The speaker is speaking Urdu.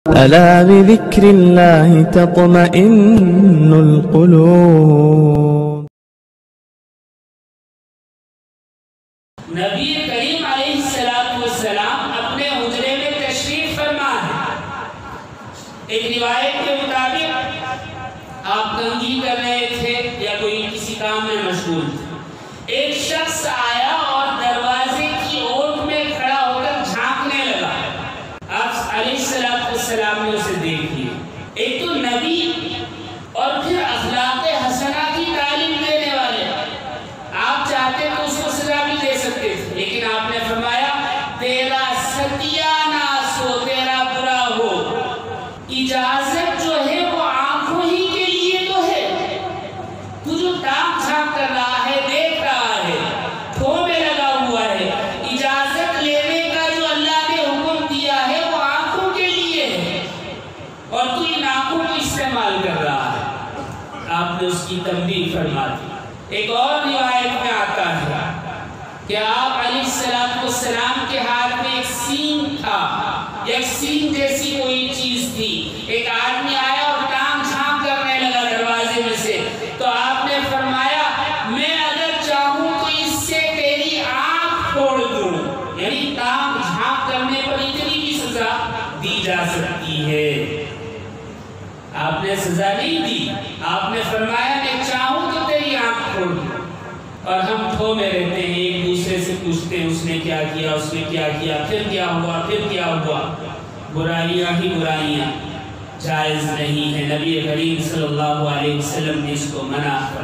ألا بذكر الله تطمئن القلوب. نبی کریم علیہ السلام اپنے حجرے میں تشریف فرما ہے۔ ایک روایت کے مطابق آپ کنگھی کر رہے تھے یا کوئی کسی کام میں مشغول تھے، ایک شخص آیا اور دروازے کی اوٹ میں کھڑا ہو کر جھانکنے لگا۔ آپ علیہ السلام نے اسے دیکھ لیا۔ ایک تو نبی اور پھر اخلاق حسنہ کی تعلیم دینے والے، آپ چاہتے تو اس کو سزا بھی دے سکتے تھے، لیکن آپ نے فرمایا تیرا ستیاناس ہو، تیرا برا ہو۔ اجازت جو ہے وہ آنکھوں ہی کے لیے تو ہے، تو جو تاک جھانک کر رہا ہے، دیکھ رہا ہے، تھو میں لگا ہوا ہے، اجازت لینے کا جو اللہ نے حکم دیا ہے وہ آنکھوں کے لیے ہے، اور تو ان آنکھوں کو استعمال کر رہا ہے۔ آپ نے اس کی تنبیہ فرما دی۔ ایک اور روایت میں آتا ہے کہ آپ علیہ السلام کے ہاتھ میں ایک سینگ تھا، ایک سینگ جیسی کوئی چیز تھی۔ ایک آدمی آیا اور ٹانگ جھانک کرنے لگا دروازے میں سے، تو آپ نے فرمایا میں اگر چاہوں تو اس سے تیری آنکھ پھوڑ دوں، یعنی ٹانگ جھانک کرنے پر اتنی بھی سزا دی جا سکتی ہے۔ آپ نے سزا نہیں دی، آپ نے فرمایا میں چاہوں تو تیری آنکھ پھوڑ دوں۔ اور ہم تھو میں رہتے ہیں، ایک دوسرے سے پوچھتے ہیں اس نے کیا کیا، اس نے کیا کیا، پھر کیا ہوا، پھر کیا ہوا۔ برائیاں ہی برائیاں، جائز نہیں ہے۔ نبی کریم صلی اللہ علیہ وسلم نے اس کو منع فرمایا۔